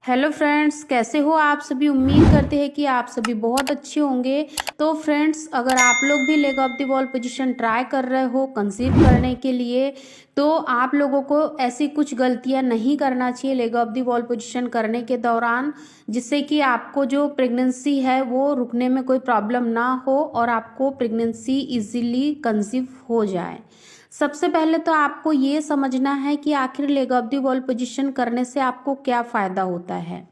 Hello friends, कैसे हो आप सभी। उम्मीद करते हैं कि आप सभी बहुत अच्छे होंगे। तो फ्रेंड्स, अगर आप लोग भी leg of the wall position try कर रहे हो कंसीव करने के लिए, तो आप लोगों को ऐसी कुछ गलतियां नहीं करना चाहिए leg of the wall position करने के दौरान, जिससे कि आपको जो प्रेगनेंसी है वो रुकने में कोई प्रॉब्लम ना हो और आपको प्रेगनेंसी इजीली कंसीव हो जाए। सबसे पहले तो आपको ये समझना है कि आखिर leg of the wall position करने से आपको क्या फायदा होता है।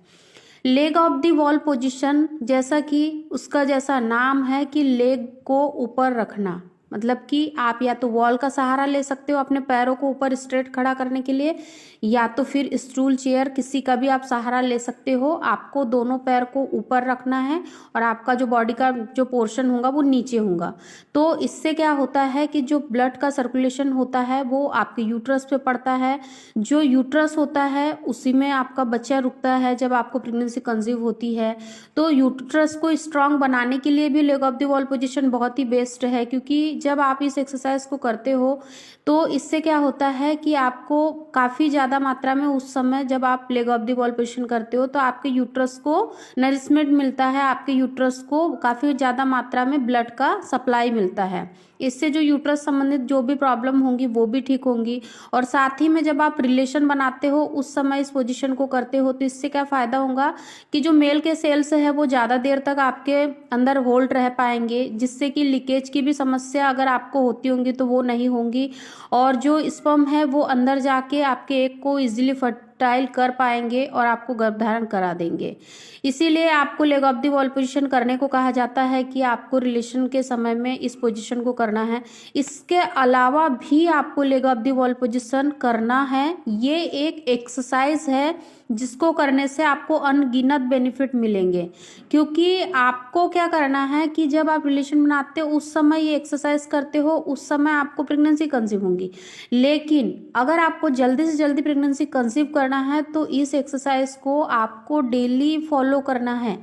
Leg of the wall position, जैसा कि उसका जैसा नाम है कि लेग को ऊपर रखना, मतलब कि आप या तो वॉल का सहारा ले सकते हो अपने पैरों को ऊपर स्ट्रेट खड़ा करने के लिए, या तो फिर स्टूल चेयर किसी का भी आप सहारा ले सकते हो। आपको दोनों पैर को ऊपर रखना है और आपका जो बॉडी का जो पोर्शन होगा वो नीचे होगा। तो इससे क्या होता है कि जो ब्लड का सर्कुलेशन होता है वो आपके यूट्रस पे पड़ता है। जो यूट्रस होता है उसी में आपका बच्चा रुकता है जब आपको प्रेगनेंसी कंसीव होती है। तो यूट्रस को स्ट्रांग बनाने के लिए भी leg of the wall position बहुत ही बेस्ट है, क्योंकि जब आप इस एक्सरसाइज को करते हो तो इससे क्या होता है कि आपको काफ़ी ज़्यादा मात्रा में उस समय जब आप leg of the wall position करते हो तो आपके यूट्रस को नरिशमेंट मिलता है, आपके यूट्रस को काफ़ी ज़्यादा मात्रा में ब्लड का सप्लाई मिलता है। इससे जो यूट्रस संबंधित जो भी प्रॉब्लम होंगी वो भी ठीक होंगी। और साथ ही में जब आप रिलेशन बनाते हो उस समय इस पोजीशन को करते हो तो इससे क्या फ़ायदा होगा कि जो मेल के सेल्स है वो ज़्यादा देर तक आपके अंदर होल्ड रह पाएंगे, जिससे कि लीकेज की भी समस्या अगर आपको होती होंगी तो वो नहीं होंगी। और जो स्पर्म है वो अंदर जाके आपके एग को इजीली फर्टाइल कर पाएंगे और आपको गर्भधारण करा देंगे। इसीलिए आपको leg of the wall position करने को कहा जाता है कि आपको रिलेशन के समय में इस पोजीशन को करना है। इसके अलावा भी आपको leg of the wall position करना है। ये एक एक्सरसाइज है जिसको करने से आपको अनगिनत बेनिफिट मिलेंगे, क्योंकि आपको क्या करना है कि जब आप रिलेशन बनाते हो उस समय ये एक्सरसाइज करते हो, उस समय आपको प्रेगनेंसी कंसीव होंगी। लेकिन अगर आपको जल्दी से जल्दी प्रेगनेंसी कंसीव करना है तो इस एक्सरसाइज को आपको डेली फॉलो करना है।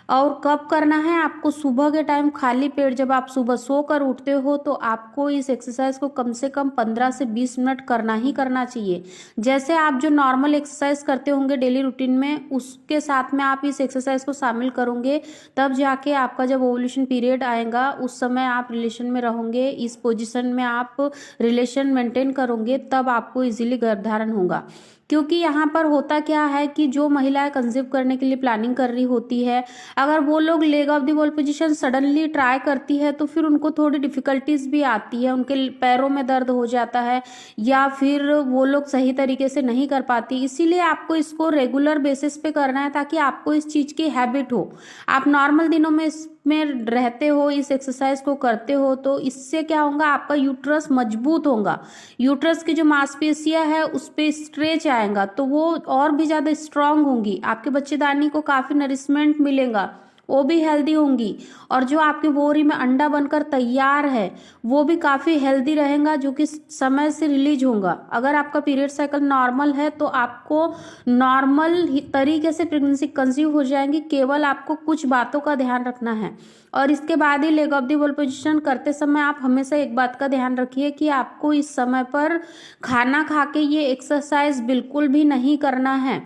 और कब करना है? आपको सुबह के टाइम खाली पेट, जब आप सुबह सोकर उठते हो तो आपको इस एक्सरसाइज को कम से कम 15 से 20 मिनट करना ही करना चाहिए। जैसे आप जो नॉर्मल एक्सरसाइज करते होंगे डेली रूटीन में, उसके साथ में आप इस एक्सरसाइज को शामिल करोगे, तब जाके आपका जब ओवुलेशन पीरियड आएगा उस समय आप रिलेशन में रहोगे, इस पोजिशन में आप रिलेशन मेंटेन करोगे, तब आपको इजीली गर्भधारण होगा। क्योंकि यहाँ पर होता क्या है कि जो महिलाएं कंसीव करने के लिए प्लानिंग कर रही होती है, अगर वो लोग leg of the wall position suddenly try करती है तो फिर उनको थोड़ी डिफिकल्टीज भी आती है, उनके पैरों में दर्द हो जाता है या फिर वो लोग सही तरीके से नहीं कर पाती। इसीलिए आपको इसको रेगुलर बेसिस पे करना है ताकि आपको इस चीज़ की हैबिट हो। आप नॉर्मल दिनों में में रहते हो, इस एक्सरसाइज को करते हो, तो इससे क्या होगा, आपका यूट्रस मजबूत होगा। यूट्रस की जो मांसपेशियां है उस पर स्ट्रेच आएगा तो वो और भी ज़्यादा स्ट्रांग होंगी, आपके बच्चेदानी को काफ़ी नरिशमेंट मिलेगा, वो भी हेल्दी होंगी। और जो आपके वोरी में अंडा बनकर तैयार है वो भी काफ़ी हेल्दी रहेगा, जो कि समय से रिलीज होगा। अगर आपका पीरियड साइकिल नॉर्मल है तो आपको नॉर्मल तरीके से प्रेगनेंसी कंसीव हो जाएंगी। केवल आपको कुछ बातों का ध्यान रखना है। और इसके बाद ही leg of the wall position करते समय आप हमेशा एक बात का ध्यान रखिए कि आपको इस समय पर खाना खा के ये एक्सरसाइज बिल्कुल भी नहीं करना है।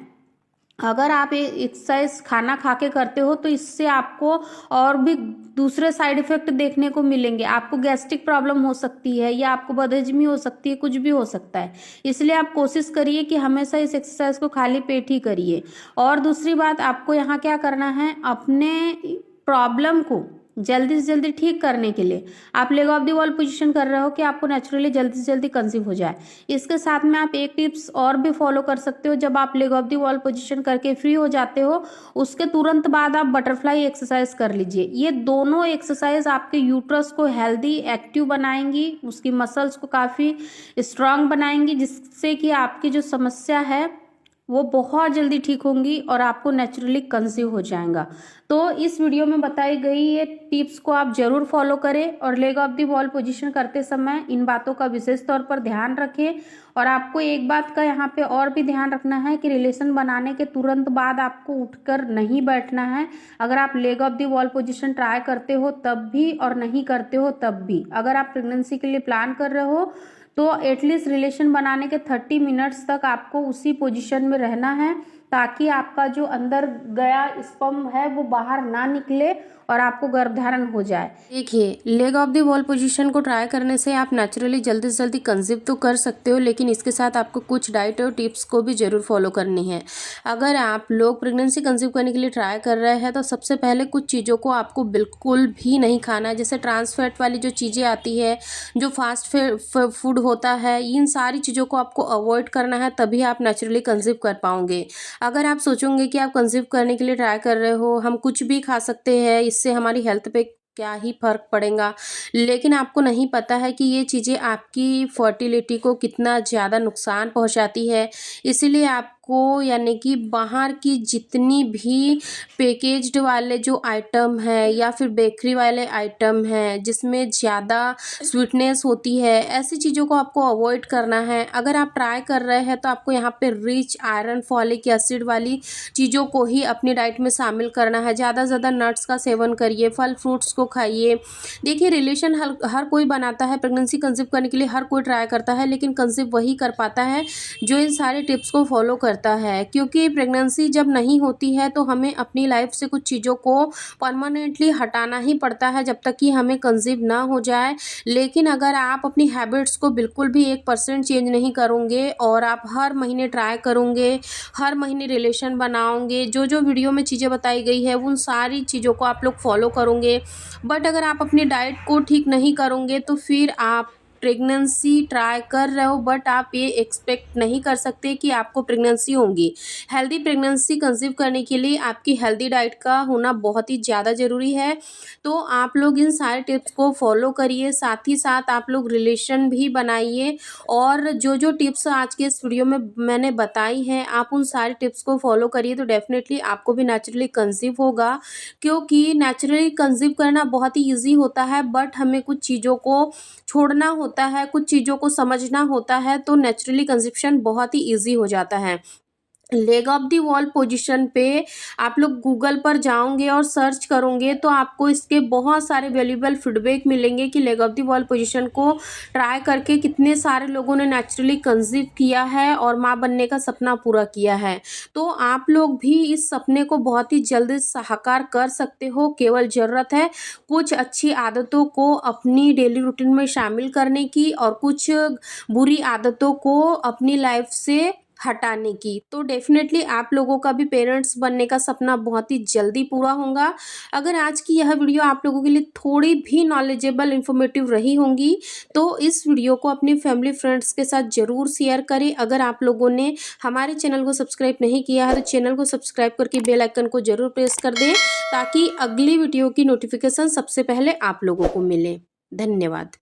अगर आप ये एक्सरसाइज खाना खा के करते हो तो इससे आपको और भी दूसरे साइड इफेक्ट देखने को मिलेंगे। आपको गैस्ट्रिक प्रॉब्लम हो सकती है या आपको बदहजमी हो सकती है, कुछ भी हो सकता है। इसलिए आप कोशिश करिए कि हमेशा इस एक्सरसाइज को खाली पेट ही करिए। और दूसरी बात, आपको यहाँ क्या करना है, अपने प्रॉब्लम को जल्दी से जल्दी ठीक करने के लिए आप leg of the wall position कर रहे हो कि आपको नेचुरली जल्दी से जल्दी कंसीव हो जाए। इसके साथ में आप एक टिप्स और भी फॉलो कर सकते हो। जब आप leg of the wall position करके फ्री हो जाते हो उसके तुरंत बाद आप बटरफ्लाई एक्सरसाइज कर लीजिए। ये दोनों एक्सरसाइज आपके यूट्रस को हेल्दी एक्टिव बनाएंगी, उसकी मसल्स को काफ़ी स्ट्रांग बनाएंगी, जिससे कि आपकी जो समस्या है वो बहुत जल्दी ठीक होंगी और आपको नेचुरली कंसीव हो जाएगा। तो इस वीडियो में बताई गई ये टिप्स को आप जरूर फॉलो करें और leg of the wall position करते समय इन बातों का विशेष तौर पर ध्यान रखें। और आपको एक बात का यहाँ पे और भी ध्यान रखना है कि रिलेशन बनाने के तुरंत बाद आपको उठकर नहीं बैठना है। अगर आप leg of the wall position try करते हो तब भी और नहीं करते हो तब भी, अगर आप प्रेगनेंसी के लिए प्लान कर रहे हो तो एटलीस्ट रिलेशन बनाने के 30 मिनट्स तक आपको उसी पोजीशन में रहना है, ताकि आपका जो अंदर गया स्पर्म है वो बाहर ना निकले और आपको गर्भधारण हो जाए। देखिए, leg of the wall position को ट्राई करने से आप नेचुरली जल्दी से जल्दी कंसीव तो कर सकते हो, लेकिन इसके साथ आपको कुछ डाइट और टिप्स को भी जरूर फॉलो करनी है। अगर आप लोग प्रेगनेंसी कंसीव करने के लिए ट्राई कर रहे हैं तो सबसे पहले कुछ चीज़ों को आपको बिल्कुल भी नहीं खाना है, जैसे ट्रांस फैट वाली जो चीज़ें आती है, जो फास्ट फूड होता है, इन सारी चीज़ों को आपको अवॉइड करना है, तभी आप नेचुरली कंसीव कर पाओगे। अगर आप सोचोगे कि आप कंसीव करने के लिए ट्राई कर रहे हो, हम कुछ भी खा सकते हैं, इससे हमारी हेल्थ पे क्या ही फर्क पड़ेगा, लेकिन आपको नहीं पता है कि ये चीज़ें आपकी फर्टिलिटी को कितना ज़्यादा नुकसान पहुंचाती है। इसीलिए आपको यानी कि बाहर की जितनी भी पैकेज्ड वाले जो आइटम है या फिर बेकरी वाले आइटम हैं जिसमें ज़्यादा स्वीटनेस होती है, ऐसी चीज़ों को आपको अवॉइड करना है। अगर आप ट्राई कर रहे हैं तो आपको यहाँ पे रिच आयरन, फॉलिक एसिड वाली चीज़ों को ही अपनी डाइट में शामिल करना है। ज़्यादा से ज़्यादा नट्स का सेवन करिए, फल फ्रूट्स को खाइए। देखिए, रिलेशन हर कोई बनाता है, प्रेगनेंसी कंसीव करने के लिए हर कोई ट्राई करता है, लेकिन कंसीव वही कर पाता है जो इन सारे टिप्स को फॉलो करता है। क्योंकि प्रेगनेंसी जब नहीं होती है तो हमें अपनी लाइफ से कुछ चीज़ों को परमानेंटली हटाना ही पड़ता है जब तक कि हमें कंसीव ना हो जाए। लेकिन अगर आप अपनी हैबिट्स को बिल्कुल भी 1% चेंज नहीं करोगे और आप हर महीने ट्राई करोगे, हर महीने रिलेशन बनाओगे, जो जो वीडियो में चीज़ें बताई गई है उन सारी चीज़ों को आप लोग फॉलो करोगे, बट अगर आप अपनी डाइट को ठीक नहीं करोगे तो फिर आप प्रेगनेंसी ट्राई कर रहे हो बट आप ये एक्सपेक्ट नहीं कर सकते कि आपको प्रेगनेंसी होगी। हेल्दी प्रेगनेंसी कंसीव करने के लिए आपकी हेल्दी डाइट का होना बहुत ही ज़्यादा ज़रूरी है। तो आप लोग इन सारे टिप्स को फॉलो करिए, साथ ही साथ आप लोग रिलेशन भी बनाइए, और जो जो टिप्स आज के इस वीडियो में मैंने बताई हैं आप उन सारे टिप्स को फॉलो करिए, तो डेफिनेटली आपको भी नेचुरली कंसीव होगा। क्योंकि नेचुरली कंसीव करना बहुत ही ईजी होता है, बट हमें कुछ चीज़ों को छोड़ना होता है, कुछ चीज़ों को समझना होता है, तो नेचुरली कंसेप्शन बहुत ही ईजी हो जाता है। Leg of the wall position पे आप लोग गूगल पर जाओगे और सर्च करोगे तो आपको इसके बहुत सारे वैल्यूएबल फीडबैक मिलेंगे कि leg of the wall position को ट्राई करके कितने सारे लोगों ने नेचुरली कंसीव किया है और माँ बनने का सपना पूरा किया है। तो आप लोग भी इस सपने को बहुत ही जल्दी साकार कर सकते हो। केवल ज़रूरत है कुछ अच्छी आदतों को अपनी डेली रूटीन में शामिल करने की और कुछ बुरी आदतों को अपनी लाइफ से हटाने की। तो डेफिनेटली आप लोगों का भी पेरेंट्स बनने का सपना बहुत ही जल्दी पूरा होगा। अगर आज की यह वीडियो आप लोगों के लिए थोड़ी भी नॉलेजेबल इन्फॉर्मेटिव रही होंगी तो इस वीडियो को अपनी फैमिली फ्रेंड्स के साथ ज़रूर शेयर करें। अगर आप लोगों ने हमारे चैनल को सब्सक्राइब नहीं किया है तो चैनल को सब्सक्राइब करके बेल आइकन को ज़रूर प्रेस कर दें, ताकि अगली वीडियो की नोटिफिकेशन सबसे पहले आप लोगों को मिले। धन्यवाद।